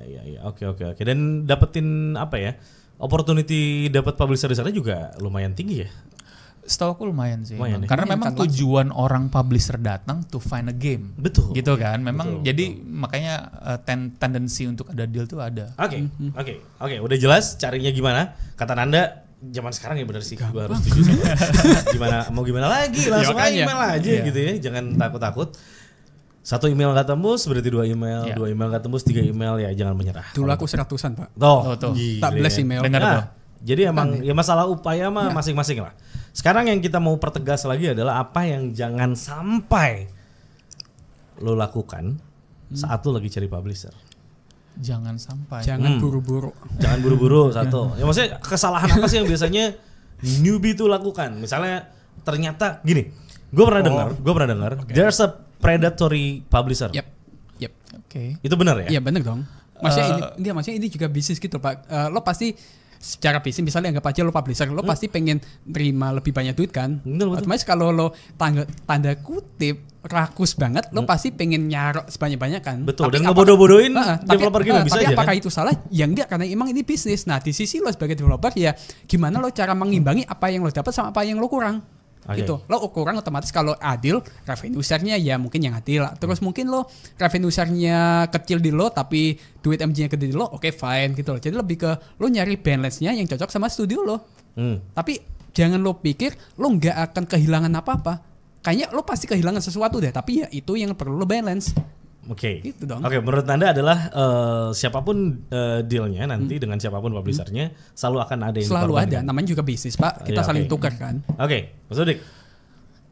Oke. Dan dapetin opportunity dapat publisher di sana juga lumayan tinggi ya. Setahu aku lumayan sih. Lumayan ya? Karena Lumayan memang kan tujuan orang publisher datang to find a game. Betul. Gitu kan. Memang Betul, jadi makanya tendensi untuk ada deal tuh ada. Oke, udah jelas carinya gimana? Kata Nanda zaman sekarang ya benar sih, gue harus setuju sama. Gimana lagi, langsung aja email aja gitu ya, jangan takut-takut. 1 email nggak tembus berarti 2 email, 2 email nggak tembus 3 email, ya jangan menyerah. Dulu aku 100-an Pak. Tuh. Tak bless email. Dengar tuh. Jadi emang ya masalah upaya mah masing-masing lah. Sekarang yang kita mau pertegas lagi adalah apa yang jangan sampai lo lakukan saat lo lagi cari publisher. Jangan sampai. Jangan buru-buru. Jangan buru-buru satu. Ya maksudnya kesalahan apa sih yang biasanya newbie itu lakukan? Misalnya ternyata gini, gue pernah dengar, there's a predatory publisher. Yep. Oke. Itu benar ya? Iya benar dong. Maksudnya ini juga bisnis gitu Pak. Lo pasti secara bisnis misalnya anggap aja lo publisher, lo pasti pengen terima lebih banyak duit kan. Betul. Otomatis kalau lo tanda kutip rakus banget, lo pasti pengen nyarok sebanyak-banyak kan. Betul. Tapi Dan ngebodoh-bodohin developer game bisa tapi aja kan. apakah itu salah? Ya enggak, karena emang ini bisnis. Nah di sisi lo sebagai developer ya gimana lo cara mengimbangi apa yang lo dapat sama apa yang lo kurang. Gitu. Lo ukuran otomatis kalau adil, revenue share-nya ya mungkin yang adil. Terus mungkin lo revenue share-nya kecil di lo tapi duit MG-nya gede di lo, oke fine gitu loh. Jadi lebih ke lo nyari balance-nya yang cocok sama studio lo. Tapi jangan lo pikir lo nggak akan kehilangan apa-apa. Kayaknya lo pasti kehilangan sesuatu deh, tapi ya itu yang perlu lo balance. Oke. Gitu dong. Oke, menurut Anda adalah siapapun dealnya nanti dengan siapapun publishernya selalu akan ada yang Selalu ada, dikorbankan. namanya juga bisnis Pak. Kita Ya, saling oke. tukar kan. Oke, Mas Udik.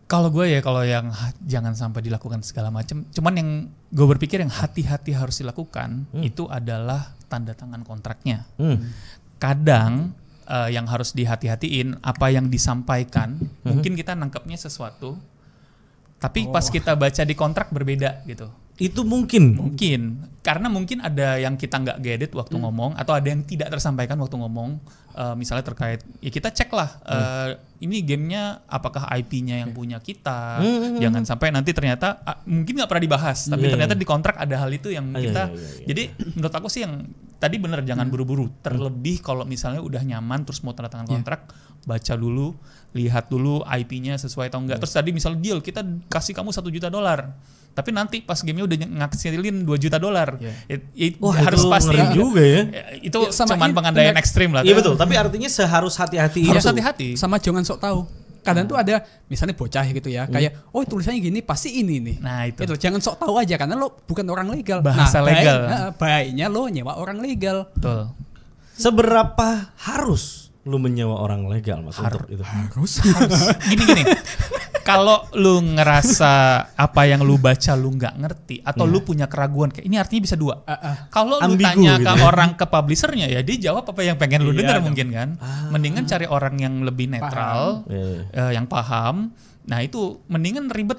Kalau gue ya, kalau yang jangan sampai dilakukan segala macam. Cuman yang gue berpikir yang hati-hati harus dilakukan itu adalah tanda tangan kontraknya. Kadang yang harus dihati-hatiin apa yang disampaikan. Mungkin kita nangkepnya sesuatu, tapi pas kita baca di kontrak berbeda gitu. Itu mungkin. Karena mungkin ada yang kita nggak get it waktu ngomong, atau ada yang tidak tersampaikan waktu ngomong. Misalnya terkait, ya kita cek lah ini gamenya apakah IP-nya yang punya kita. Jangan sampai nanti ternyata mungkin nggak pernah dibahas, tapi ternyata di kontrak ada hal itu yang kita. Jadi menurut aku sih yang tadi bener, jangan buru-buru. Terlebih kalau misalnya udah nyaman terus mau tanda tangan kontrak, baca dulu, lihat dulu IP-nya sesuai atau enggak. Terus tadi misal deal kita kasih kamu $1 juta, tapi nanti pas gamenya udah ngasilin $2 juta, harus pasti juga ya. Itu Ya, cuman pengandaian ekstrim lah. Iya betul, tapi artinya seharus hati-hati Harus itu. hati-hati. Sama jangan sok tahu. Kadang tuh ada misalnya bocah gitu ya, kayak tulisannya gini pasti ini nih. Nah itu. Jangan sok tahu aja karena lo bukan orang legal. Bahasa legal. Baiknya lo nyewa orang legal. Betul. Seberapa harus lu menyewa orang legal Mas untuk itu? Harus. Gini. Kalau lu ngerasa apa yang lu baca lu nggak ngerti atau lu punya keraguan, kayak ini artinya bisa dua. Kalau lu Ambigu tanya gitu ke ya. orang, ke publishernya, ya dia jawab apa yang pengen lu Iya dengar dong. mungkin kan. Mendingan cari orang yang lebih netral, yang paham. Nah itu mendingan ribet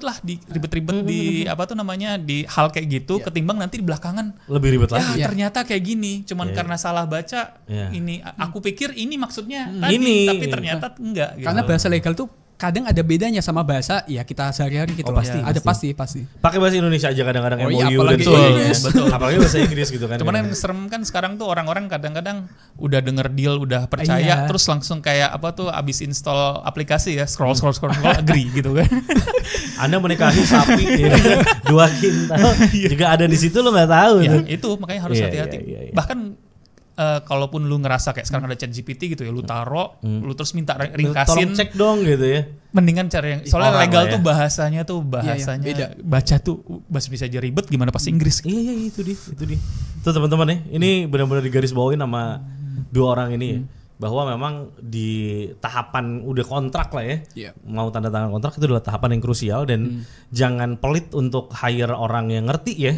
di apa tuh namanya, di hal kayak gitu, ketimbang nanti di belakangan Lebih ribet lagi. ternyata kayak gini, cuman karena salah baca. Iya. Ini aku pikir ini maksudnya tadi, Ini. tapi ternyata enggak gitu. Karena bahasa legal tuh kadang ada bedanya sama bahasa ya kita sehari-hari gitu. Pasti, Ada pasti. Pakai bahasa Indonesia aja kadang-kadang Oh MOU iya, dan apalagi sebagainya. Inggris. Betul. Apalagi bahasa Inggris gitu kan. Cuman yang serem kan sekarang tuh orang-orang kadang-kadang udah denger deal, udah percaya, Iya. terus langsung kayak apa tuh abis install aplikasi ya scroll agree gitu kan. Anda menikahi sapi ya, 2 kintal juga ada di situ lo nggak tahu. Ya tuh. itu makanya harus Iya, hati-hati. iya. Bahkan kalaupun lu ngerasa kayak sekarang ada ChatGPT gitu ya, lu taro, lu terus minta ringkasin, Tolong cek dong gitu ya. mendingan cari yang soalnya Orang legal lah ya. tuh bahasanya beda. baca tuh bahasa Indonesia aja ribet, gimana pas Inggris. Iya itu dia. Tuh teman-teman ya, ini benar-benar digaris bawain sama 2 orang ini ya. Bahwa memang di tahapan udah kontrak lah ya. Iya. Mau tanda tangan kontrak itu adalah tahapan yang krusial dan jangan pelit untuk hire orang yang ngerti ya.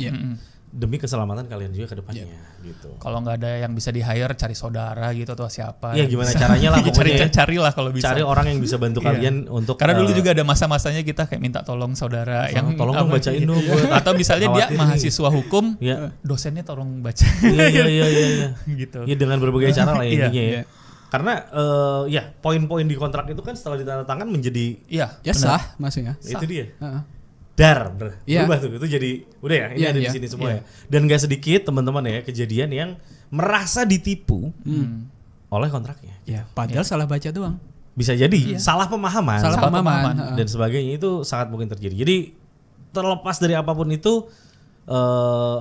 Demi keselamatan kalian juga ke depannya gitu. Kalau nggak ada yang bisa di hire, cari saudara gitu atau siapa. Iya yang gimana bisa. caranya lah pokoknya ya. Carilah kalau bisa. Cari orang yang bisa bantu Iya. kalian untuk Karena dulu juga ada masa-masanya kita kayak minta tolong saudara yang tolong dong bacain dong gua. atau misalnya dia Khawatir nih. mahasiswa hukum, Iya. dosennya tolong baca. Iya. gitu. Iya dengan berbagai cara lah Iya, intinya ya. Karena ya poin-poin di kontrak itu kan setelah ditandatangan menjadi Iya. Ya benar. sah maksudnya. itu dia. Heeh. Berubah tuh itu jadi udah ya ini Iya, ada di iya. sini semua ya. Dan gak sedikit teman-teman ya kejadian yang merasa ditipu oleh kontraknya. Ya, padahal salah baca doang. Bisa jadi salah pemahaman, Salah pemahaman. dan sebagainya itu sangat mungkin terjadi. Jadi terlepas dari apapun itu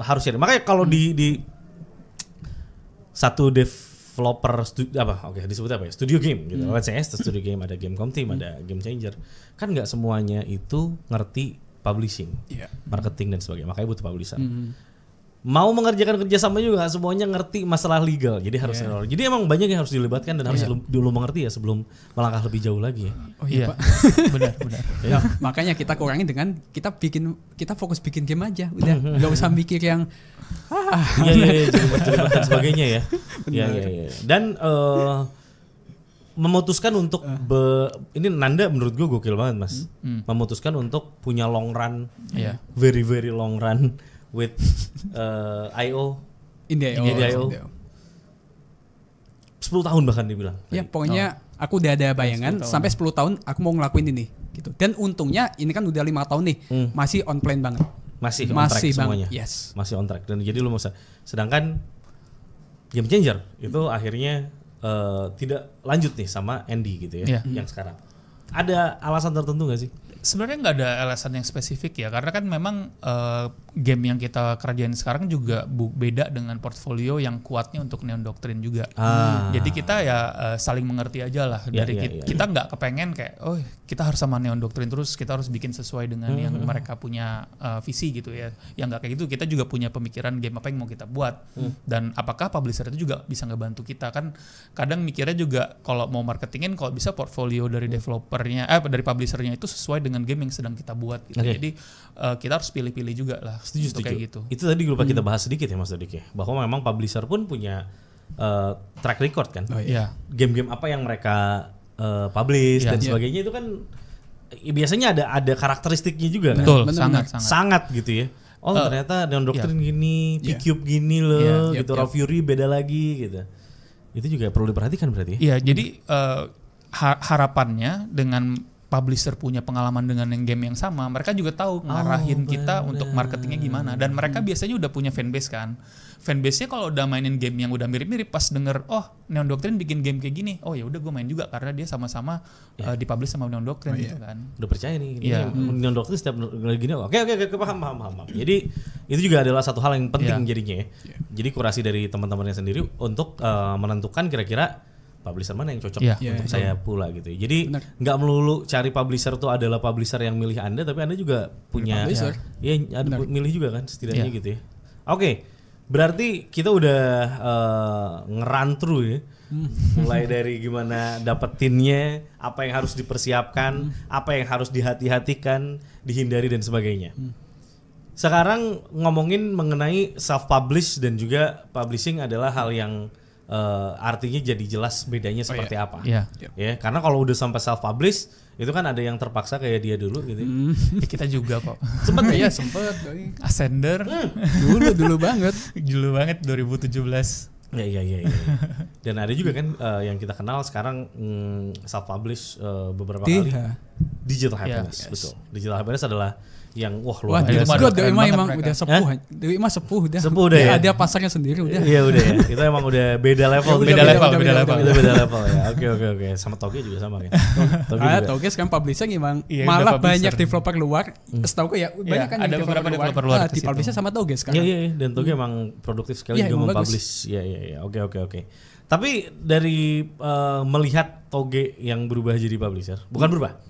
harus ada. Makanya kalau di satu developer disebut apa ya? Studio game gitu. Let's say studio game, ada Gamecom team, ada Game Changer. Kan nggak semuanya itu ngerti publishing, marketing dan sebagainya. Makanya butuh publisher. Mau mengerjakan kerjasama juga nggak semuanya ngerti masalah legal, jadi harus jadi emang banyak yang harus dilibatkan dan harus dulu mengerti ya sebelum melangkah lebih jauh lagi ya. Oh iya Pak. benar. Nah, makanya kita kurangin dengan kita fokus bikin game aja, udah nggak usah mikir yang jelibat dan sebagainya ya. Iya. Dan memutuskan untuk ini Nanda menurut gue gokil banget Mas. Memutuskan untuk punya long run, very very long run with IO Indie 10 tahun bahkan dibilang. Ya pokoknya aku udah ada bayangan sampai 10 tahun aku mau ngelakuin ini gitu. Dan untungnya ini kan udah 5 tahun nih, masih on plan banget. Masih on track semuanya. Yes. Masih on track dan jadi lu mau sedangkan Game Changer itu akhirnya tidak lanjut nih sama Andy gitu ya yang sekarang. Ada alasan tertentu gak sih? Sebenarnya nggak ada alasan yang spesifik ya, karena kan memang game yang kita kerjain sekarang juga beda dengan portfolio yang kuatnya untuk Neon Doctrine juga. Jadi kita ya saling mengerti aja lah. Kita nggak kepengen kayak kita harus sama Neon Doctrine terus, kita harus bikin sesuai dengan yang mereka punya visi gitu ya. Yang nggak kayak gitu, kita juga punya pemikiran game apa yang mau kita buat dan apakah publisher itu juga bisa ngebantu kita. Kan kadang mikirnya juga kalau mau marketingin kalau bisa portfolio dari developernya dari publishernya itu sesuai dengan game yang sedang kita buat gitu. Jadi kita harus pilih-pilih juga lah. Setuju. Kayak gitu. Itu tadi lupa kita bahas sedikit ya Mas Dodik ya, bahwa memang publisher pun punya track record kan. Game-game apa yang mereka publish dan sebagainya itu kan biasanya ada karakteristiknya juga kan. Betul, sangat gitu ya. Ternyata Neon Doctrine gini, P-Cube gini loh, gitu. Raw Fury beda lagi gitu. Itu juga perlu diperhatikan berarti. Iya, jadi harapannya dengan publisher punya pengalaman dengan yang game yang sama, mereka juga tahu ngarahin kita untuk marketingnya gimana. Dan mereka biasanya udah punya fanbase kan. Fanbase-nya kalau udah mainin game yang udah mirip-mirip, pas denger Neon Doctrine bikin game kayak gini, ya udah gue main juga karena dia sama-sama dipublish sama Neon Doctrine gitu kan. Udah percaya nih. Neon Doctrine setiap gini, oke paham. Jadi itu juga adalah satu hal yang penting jadinya ya. Jadi kurasi dari teman-temannya sendiri untuk menentukan kira-kira publisher mana yang cocok untuk saya pula gitu. Jadi nggak melulu cari publisher itu adalah publisher yang milih Anda, tapi Anda juga punya milih juga kan setidaknya gitu ya. Oke, berarti kita udah nge-run through ya. Mulai dari gimana dapetinnya, apa yang harus dipersiapkan, apa yang harus dihati-hatikan, dihindari dan sebagainya. Sekarang ngomongin mengenai self-publish dan juga publishing adalah hal yang artinya jadi jelas bedanya seperti apa. Ya, karena kalau udah sampai self-publish itu kan ada yang terpaksa kayak dia dulu gitu. Kita juga kok. Sempet ya, sempet. Ascender. Dulu banget. Dulu banget 2017. Iya. Dan ada juga kan yang kita kenal sekarang self-publish beberapa kali. Digital Happiness, betul. Digital Happiness adalah yang luar biasa. Dewi mah emang udah sepuh. Dewi mah sepuh udah. Sepuh udah ya. Ada pasarnya sendiri udah. Iya udah ya. Itu emang udah beda level. Beda level. Itu beda level ya. Oke. Sama Toge juga sama kan. Toge sekarang publisher emang malah banyak developer luar. Setahu ya banyak kan ada beberapa developer luar di publisher sama Toge sekarang. Iya. Dan Toge emang produktif sekali juga mempublish. Iya. Oke. Tapi dari melihat Toge yang berubah jadi publisher, bukan berubah,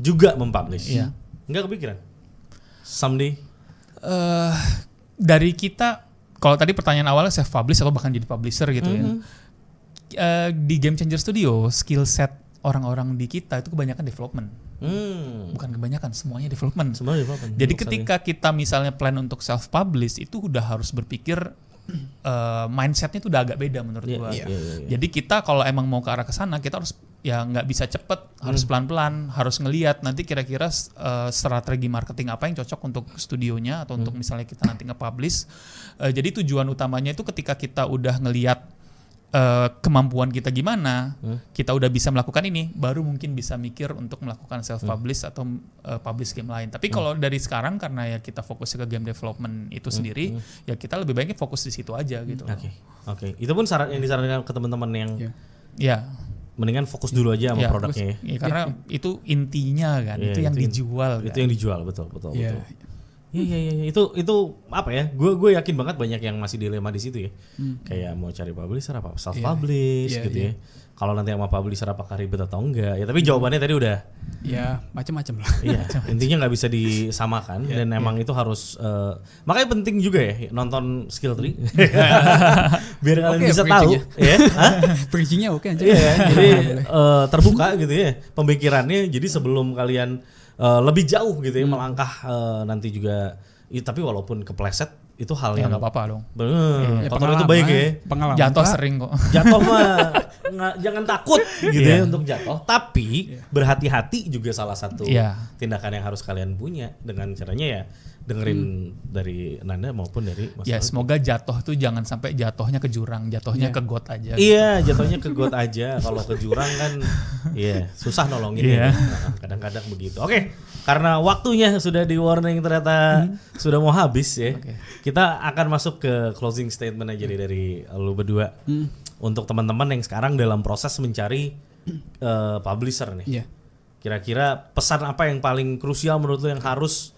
juga mempublish. Enggak kepikiran someday? Dari kita, kalau tadi pertanyaan awalnya self publish atau bahkan jadi publisher gitu ya. Di Game Changer Studio, skill set orang-orang di kita itu kebanyakan development. Bukan kebanyakan, semuanya development. Jadi ketika kita misalnya plan untuk self publish itu udah harus berpikir mindsetnya itu udah agak beda menurut gua. Jadi kita kalau emang mau ke arah ke sana, kita harus nggak bisa cepet, harus pelan-pelan, harus ngelihat nanti kira-kira strategi marketing apa yang cocok untuk studionya atau untuk misalnya kita nanti nge-publish. Jadi tujuan utamanya itu ketika kita udah ngelihat kemampuan kita gimana, kita udah bisa melakukan ini, baru mungkin bisa mikir untuk melakukan self-publish atau publish game lain. Tapi kalau dari sekarang karena ya kita fokusnya ke game development itu sendiri, ya kita lebih baiknya fokus di situ aja gitu. Oke. Itu pun yang disarankan ke teman-teman yang ya mendingan fokus dulu aja sama produknya. Ya, karena itu intinya kan, itu yang dijual. Itu yang dijual, betul. Yeah. Iya. Itu apa ya? Gue yakin banget banyak yang masih dilema di situ ya. Kayak mau cari publisher apa self publish gitu ya. Kalau nanti sama publisher apakah ribet atau enggak? Ya tapi jawabannya tadi udah. Ya macam-macam lah. Iya. Intinya nggak bisa disamakan dan emang itu harus. Makanya penting juga ya nonton Skill Tree. Biar kalian bisa tahu. Ya. Bridging-nya oke aja. Iya. Jadi terbuka gitu ya pemikirannya. Jadi sebelum kalian lebih jauh gitu ya melangkah nanti juga tapi walaupun kepleset itu hal yang nggak apa-apa dong. Faktor itu baik ya. Pengalaman jatuh sering kok. Jatuh mah jangan takut gitu ya untuk jatuh, tapi berhati-hati juga salah satu tindakan yang harus kalian punya dengan caranya ya dengerin dari Nanda maupun dari Mas. Ya semoga jatuh tuh jangan sampai jatuhnya ke jurang, jatuhnya ke got aja. Iya, jatuhnya ke got aja. Kalau ke jurang kan susah nolongin ya. Kadang-kadang begitu. Oke, karena waktunya sudah di warning ternyata sudah mau habis ya. Kita akan masuk ke closing statement aja dari lu berdua. Untuk teman-teman yang sekarang dalam proses mencari publisher nih. Kira-kira pesan apa yang paling krusial menurut lu yang harus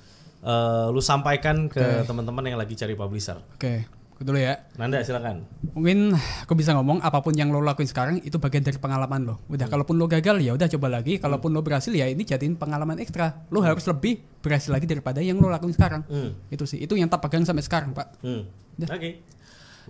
lu sampaikan ke teman-teman yang lagi cari publisher? Oke, dulu ya. Nanda silakan. Mungkin aku bisa ngomong apapun yang lo lakuin sekarang itu bagian dari pengalaman lo. Udah, kalaupun lo gagal ya udah coba lagi. Kalaupun lo berhasil ya ini jadiin pengalaman ekstra. Lo harus lebih berhasil lagi daripada yang lo lakuin sekarang. Itu sih, itu yang tak pegang sampai sekarang, Pak. Oke.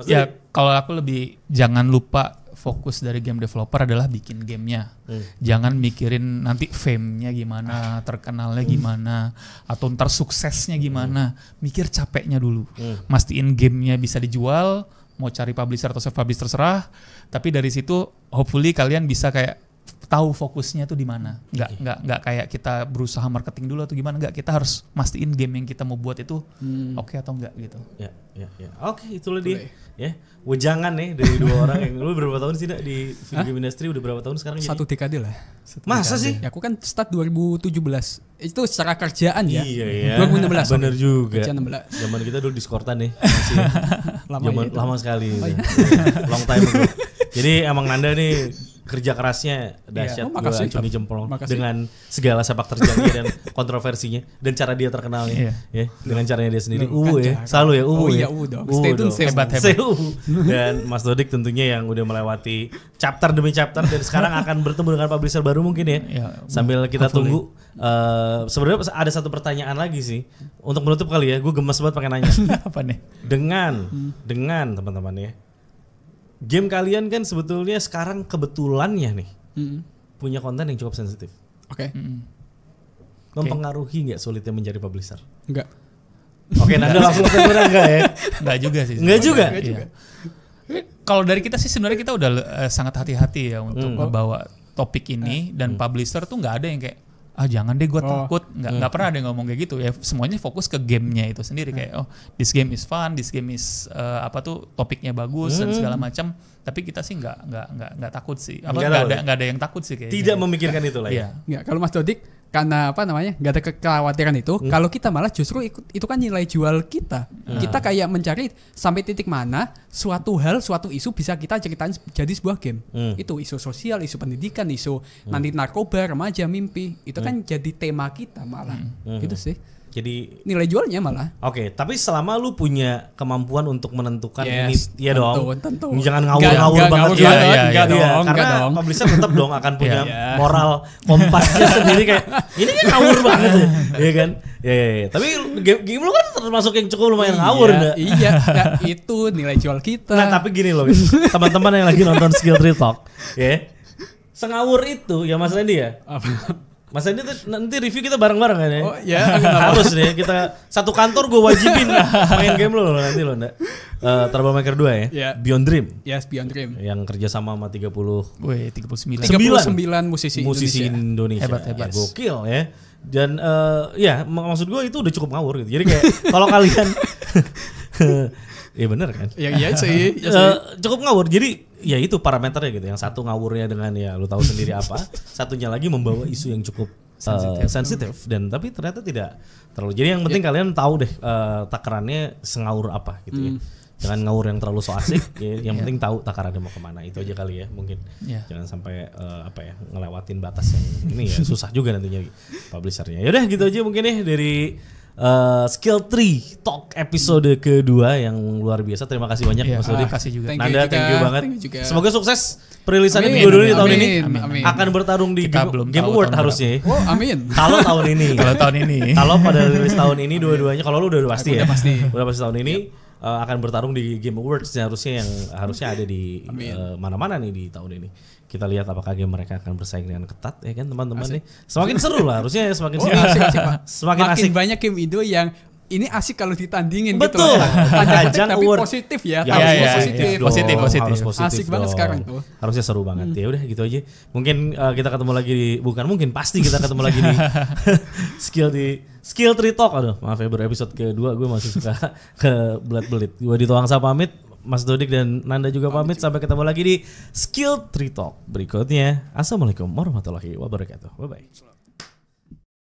Ya kalau aku lebih jangan lupa fokus dari game developer adalah bikin gamenya. Jangan mikirin nanti fame-nya gimana, terkenalnya gimana, atau ntar suksesnya gimana. Mikir capeknya dulu. Mastiin gamenya bisa dijual, mau cari publisher atau self-publish terserah. Tapi dari situ hopefully kalian bisa kayak tahu fokusnya tuh di mana. Nggak kayak kita berusaha marketing dulu atau gimana. Nggak, kita harus mastiin game yang kita mau buat itu oke atau enggak gitu. Ya. Oke, itulah dia. Ya, wejangan nih dari dua orang yang lu berapa tahun sih di video game industry, udah berapa tahun sekarang? Satu dekade lah. Masa sih? Ya, aku kan start 2017. Itu secara kerjaan ya. Iya. 2016. Bener juga. Kerja 16. Zaman kita dulu Discordan nih. Masih lama sekali. Long time ago. Jadi emang Nanda nih kerja kerasnya dahsyat, gue acungi jempol dengan segala sepak terjangnya dan kontroversinya dan cara dia terkenalnya ya dengan caranya dia sendiri. Selalu ya Stay tune, hebat. Dan Mas Dodik tentunya yang udah melewati chapter demi chapter dan sekarang akan bertemu dengan publisher baru mungkin ya. Sambil kita tunggu. Sebenarnya ada satu pertanyaan lagi sih untuk menutup kali ya. Gue gemes banget pakai nanya. Apa nih? Dengan teman-teman ya. Game kalian kan sebetulnya sekarang kebetulannya nih punya konten yang cukup sensitif. Oke. Mempengaruhi nggak sulitnya mencari publisher? Enggak. Oke, Nanda langsung sebenarnya enggak ya? Enggak juga sih. Enggak juga. Kalau dari kita sih sebenarnya kita udah sangat hati-hati ya untuk membawa topik ini dan publisher tuh nggak ada yang kayak jangan deh gue takut, nggak pernah ada yang ngomong kayak gitu ya. Semuanya fokus ke gamenya itu sendiri kayak this game is fun, this game is topiknya bagus dan segala macam. Tapi kita sih nggak takut sih. Nggak ada yang takut sih kayaknya. Tidak memikirkan itu lah ya. Nggak, kalau Mas Dodik karena nggak ada kekhawatiran itu. Kalau kita malah justru itu kan nilai jual kita. Kita kayak mencari sampai titik mana suatu hal, suatu isu bisa kita ceritain jadi sebuah game. Itu isu sosial, isu pendidikan, isu nanti narkoba, remaja, mimpi. Itu kan jadi tema kita malah. Gitu sih. Jadi nilai jualnya malah. Oke, tapi selama lu punya kemampuan untuk menentukan ini, ya dong. Tentu. Jangan ngawur banget Enggak dong. Karena publisher tetap dong akan punya moral kompasnya sendiri kayak ini kan ngawur banget ya kan? Ya. Tapi game lu kan termasuk yang cukup lumayan ngawur enggak? Iya, itu nilai jual kita. Nah, tapi gini loh, teman-teman yang lagi nonton Skill Tree Talk, ya. Sengawur itu ya Mas Randy ya? Mas Randy nanti review kita bareng-bareng kan ya? Oh iya. Harus nih kita satu kantor gue wajibin main game lo nanti lo enggak. Troublemaker 2 ya? Beyond Dream. Yes, Beyond Dream. Yang kerja sama 39 musisi Indonesia. Hebat. Gokil ya. Dan maksud gue itu udah cukup ngawur gitu. Jadi kayak kalau kalian iya bener kan? Iya sih. Cukup ngawur. Jadi ya itu parameternya gitu. Yang satu ngawurnya dengan ya lu tahu sendiri apa, satunya lagi membawa isu yang cukup sensitif dan tapi ternyata tidak terlalu. Jadi yang penting kalian tahu deh takarannya sengawur apa gitu ya. Jangan ngawur yang terlalu so asik, ya, yang penting tahu takarannya mau kemana, itu aja kali ya mungkin. Jangan sampai ngelewatin batas yang ini ya susah juga nantinya publishernya. Yaudah gitu aja mungkin ya dari Skill Tree Talk episode kedua yang luar biasa. Terima kasih banyak Mas Dodi. Kasih juga. Nanda, thank you banget. Semoga sukses perilisannya Amin, dua-duanya di tahun amin, ini. amin. Akan bertarung di Kita belum Game tahu Award tahun harusnya. Oh, amin. Kalau tahun ini. Kalau pada rilis tahun ini dua-duanya, kalau lu udah pasti ya. Udah pasti tahun ini akan bertarung di Game Awards harusnya yang harusnya ada di mana-mana nih di tahun ini. Kita lihat apakah game mereka akan bersaing dengan ketat ya kan teman-teman nih. Semakin seru lah harusnya semakin seru. Semakin Makin asik. banyak game Indo yang ini asik kalau ditandingin Betul. gitu lah. Ada Ajang tapi award. positif ya. Ya, Harus iya, positif. iya, Positif. Harus positif. Asik banget dong. sekarang tuh. Harusnya seru banget. Ya udah gitu aja. Mungkin kita ketemu lagi di pasti kita ketemu lagi di Skill Tree Talk. Aduh, maaf ya baru episode kedua gue masih suka ke belit-belit. Gue di Tuang Sa pamit, Mas Dodik dan Nanda juga pamit. Sampai ketemu lagi di Skill Tree Talk berikutnya. Assalamualaikum warahmatullahi wabarakatuh. Bye bye.